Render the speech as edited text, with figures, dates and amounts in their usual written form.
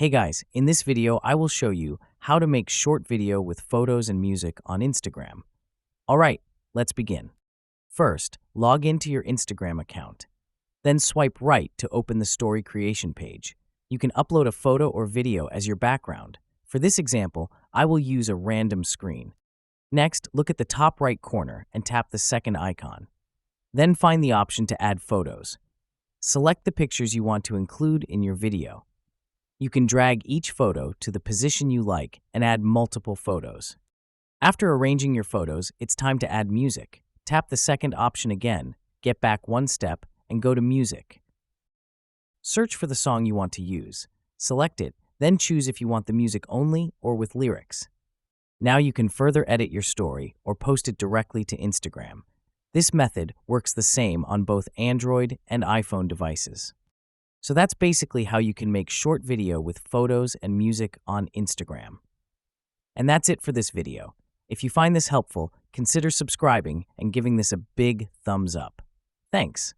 Hey guys, in this video I will show you how to make short video with photos and music on Instagram. Alright, let's begin. First, log into your Instagram account. Then swipe right to open the story creation page. You can upload a photo or video as your background. For this example, I will use a random screen. Next, look at the top right corner and tap the second icon. Then find the option to add photos. Select the pictures you want to include in your video. You can drag each photo to the position you like and add multiple photos. After arranging your photos, it's time to add music. Tap the second option again, get back one step, and go to Music. Search for the song you want to use. Select it, then choose if you want the music only or with lyrics. Now you can further edit your story or post it directly to Instagram. This method works the same on both Android and iPhone devices. So that's basically how you can make short video with photos and music on Instagram. And that's it for this video. If you find this helpful, consider subscribing and giving this a big thumbs up. Thanks.